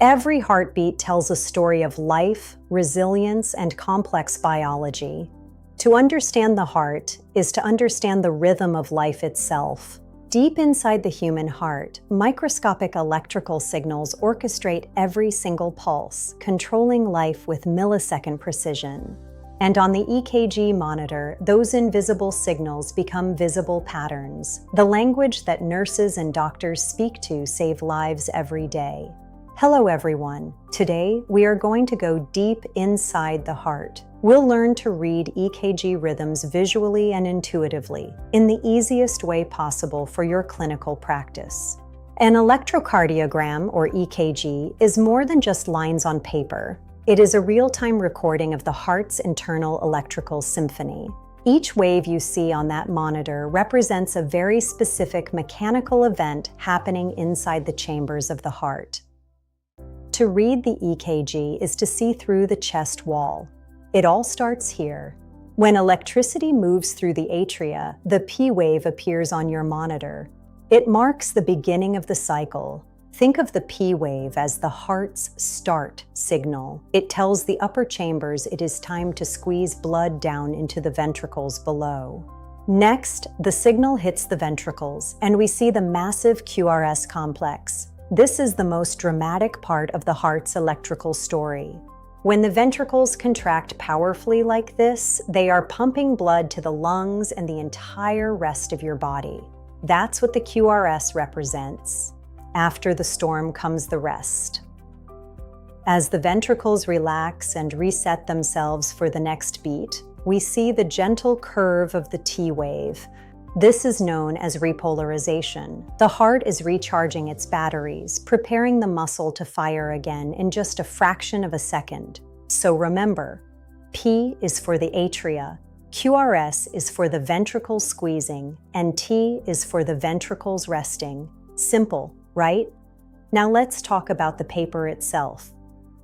Every heartbeat tells a story of life, resilience, and complex biology. To understand the heart is to understand the rhythm of life itself. Deep inside the human heart, microscopic electrical signals orchestrate every single pulse, controlling life with millisecond precision. And on the EKG monitor, those invisible signals become visible patterns, the language that nurses and doctors speak to save lives every day. Hello everyone. Today, we are going to go deep inside the heart. We'll learn to read EKG rhythms visually and intuitively, in the easiest way possible for your clinical practice. An electrocardiogram, or EKG, is more than just lines on paper. It is a real-time recording of the heart's internal electrical symphony. Each wave you see on that monitor represents a very specific mechanical event happening inside the chambers of the heart. To read the EKG is to see through the chest wall. It all starts here. When electricity moves through the atria, the P wave appears on your monitor. It marks the beginning of the cycle. Think of the P wave as the heart's start signal. It tells the upper chambers it is time to squeeze blood down into the ventricles below. Next, the signal hits the ventricles, and we see the massive QRS complex. This is the most dramatic part of the heart's electrical story. When the ventricles contract powerfully like this, they are pumping blood to the lungs and the entire rest of your body. That's what the QRS represents. After the storm comes the rest. As the ventricles relax and reset themselves for the next beat, we see the gentle curve of the T wave. This is known as repolarization. The heart is recharging its batteries, preparing the muscle to fire again in just a fraction of a second. So remember, P is for the atria, QRS is for the ventricles squeezing, and T is for the ventricles resting. Simple, right? Now let's talk about the paper itself.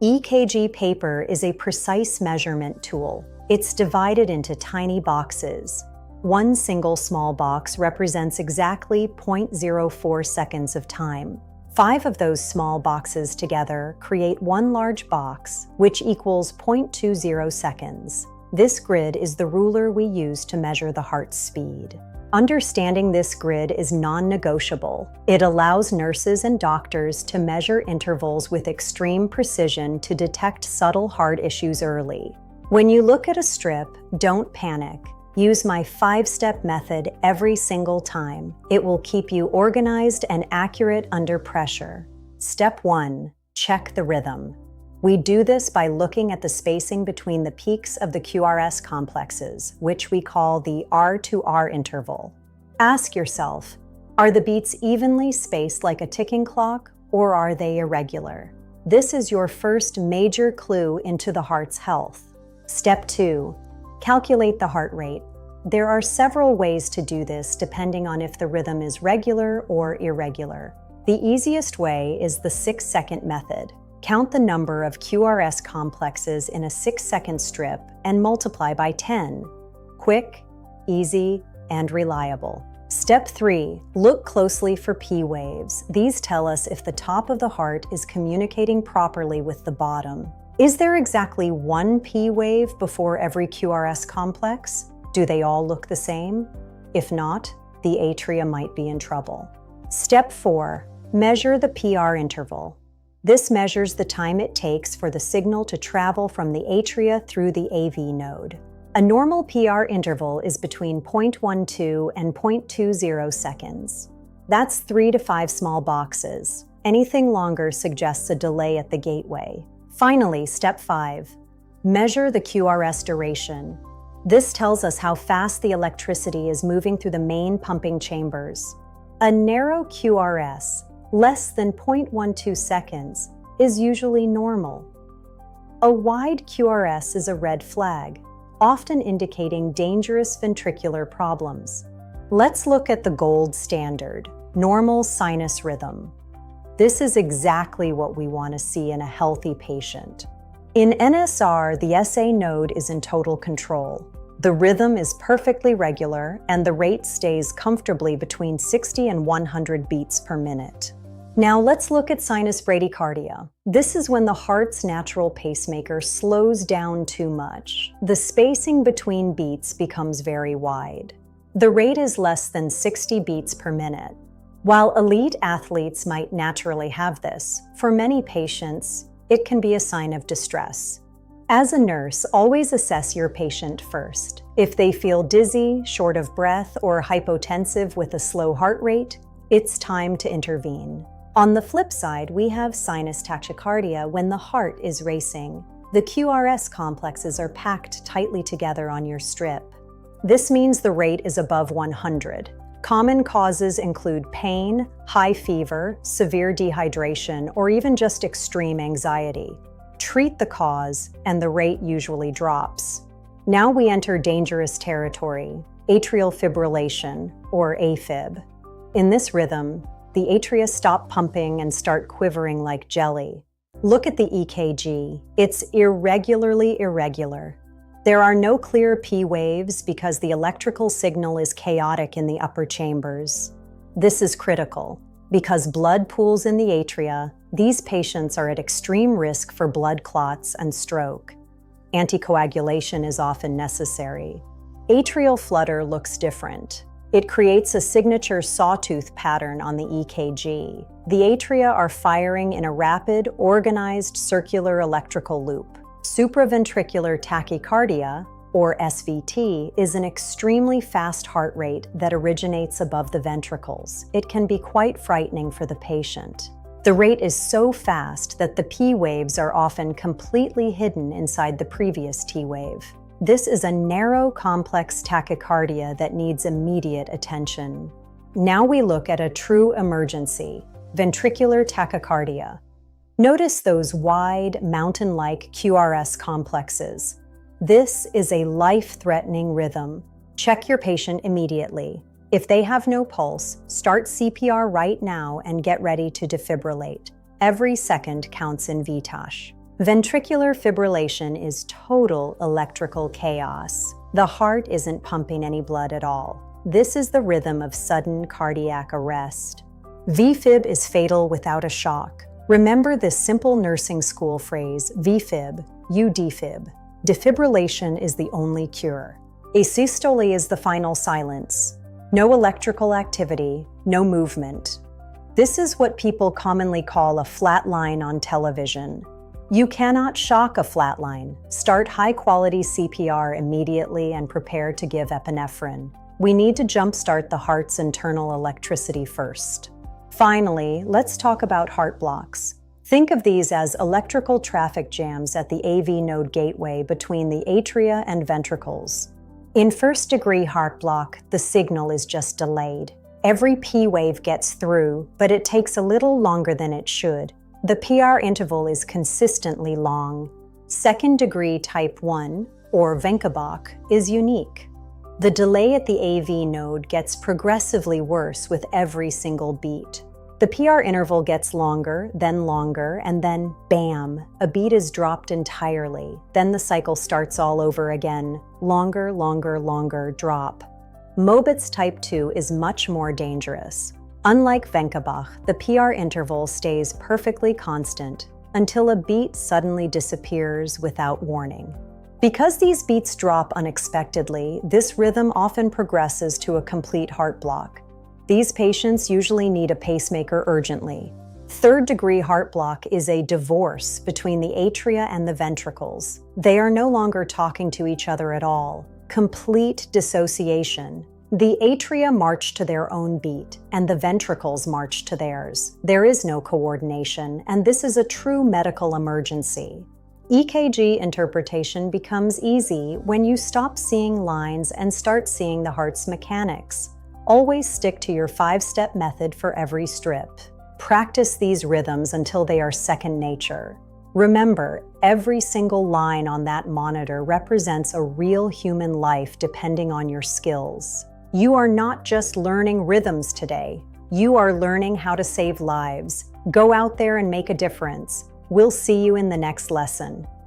EKG paper is a precise measurement tool. It's divided into tiny boxes. One single small box represents exactly 0.04 seconds of time. 5 of those small boxes together create one large box, which equals 0.20 seconds. This grid is the ruler we use to measure the heart's speed. Understanding this grid is non-negotiable. It allows nurses and doctors to measure intervals with extreme precision to detect subtle heart issues early. When you look at a strip, don't panic. Use my 5-step method every single time. It will keep you organized and accurate under pressure. Step 1. Check the rhythm. We do this by looking at the spacing between the peaks of the QRS complexes, which we call the R to R interval. Ask yourself, are the beats evenly spaced like a ticking clock, or are they irregular? This is your first major clue into the heart's health. Step 2. Calculate the heart rate. There are several ways to do this depending on if the rhythm is regular or irregular. The easiest way is the 6-second method. Count the number of QRS complexes in a 6-second strip and multiply by 10. Quick, easy, and reliable. Step 3. Look closely for P waves. These tell us if the top of the heart is communicating properly with the bottom. Is there exactly one P wave before every QRS complex? Do they all look the same? If not, the atria might be in trouble. Step 4. Measure the PR interval. This measures the time it takes for the signal to travel from the atria through the AV node. A normal PR interval is between 0.12 and 0.20 seconds. That's 3 to 5 small boxes. Anything longer suggests a delay at the gateway. Finally, step 5. Measure the QRS duration. This tells us how fast the electricity is moving through the main pumping chambers. A narrow QRS, less than 0.12 seconds, is usually normal. A wide QRS is a red flag, often indicating dangerous ventricular problems. Let's look at the gold standard, normal sinus rhythm. This is exactly what we want to see in a healthy patient. In NSR, the SA node is in total control. The rhythm is perfectly regular, and the rate stays comfortably between 60 and 100 beats per minute. Now let's look at sinus bradycardia. This is when the heart's natural pacemaker slows down too much. The spacing between beats becomes very wide. The rate is less than 60 beats per minute. While elite athletes might naturally have this, for many patients, it can be a sign of distress. As a nurse, always assess your patient first. If they feel dizzy, short of breath, or hypotensive with a slow heart rate, it's time to intervene. On the flip side, we have sinus tachycardia when the heart is racing. The QRS complexes are packed tightly together on your strip. This means the rate is above 100. Common causes include pain, high fever, severe dehydration, or even just extreme anxiety. Treat the cause, and the rate usually drops. Now we enter dangerous territory, atrial fibrillation, or AFib. In this rhythm, the atria stop pumping and start quivering like jelly. Look at the EKG. It's irregularly irregular. There are no clear P waves because the electrical signal is chaotic in the upper chambers. This is critical. Because blood pools in the atria, these patients are at extreme risk for blood clots and stroke. Anticoagulation is often necessary. Atrial flutter looks different. It creates a signature sawtooth pattern on the EKG. The atria are firing in a rapid, organized circular electrical loop. Supraventricular tachycardia, or SVT, is an extremely fast heart rate that originates above the ventricles. It can be quite frightening for the patient. The rate is so fast that the P waves are often completely hidden inside the previous T wave. This is a narrow, complex tachycardia that needs immediate attention. Now we look at a true emergency, ventricular tachycardia. Notice those wide, mountain-like QRS complexes. This is a life-threatening rhythm. Check your patient immediately. If they have no pulse, start CPR right now and get ready to defibrillate. Every second counts in VTASH. Ventricular fibrillation is total electrical chaos. The heart isn't pumping any blood at all. This is the rhythm of sudden cardiac arrest. VFib is fatal without a shock. Remember this simple nursing school phrase, VFib, you defib. Defibrillation is the only cure. Asystole is the final silence. No electrical activity, no movement. This is what people commonly call a flat line on television. You cannot shock a flat line. Start high-quality CPR immediately and prepare to give epinephrine. We need to jumpstart the heart's internal electricity first. Finally, let's talk about heart blocks. Think of these as electrical traffic jams at the AV node gateway between the atria and ventricles. In first-degree heart block, the signal is just delayed. Every P wave gets through, but it takes a little longer than it should. The PR interval is consistently long. Second-degree type 1, or Venkabach, is unique. The delay at the AV node gets progressively worse with every single beat. The PR interval gets longer, and then bam, a beat is dropped entirely. Then the cycle starts all over again. Longer, drop. Mobitz type 2 is much more dangerous. Unlike Venkabach, the PR interval stays perfectly constant until a beat suddenly disappears without warning. Because these beats drop unexpectedly, this rhythm often progresses to a complete heart block. These patients usually need a pacemaker urgently. Third-degree heart block is a divorce between the atria and the ventricles. They are no longer talking to each other at all. Complete dissociation. The atria march to their own beat, and the ventricles march to theirs. There is no coordination, and this is a true medical emergency. EKG interpretation becomes easy when you stop seeing lines and start seeing the heart's mechanics. Always stick to your 5-step method for every strip. Practice these rhythms until they are second nature. Remember, every single line on that monitor represents a real human life depending on your skills. You are not just learning rhythms today. You are learning how to save lives. Go out there and make a difference. We'll see you in the next lesson.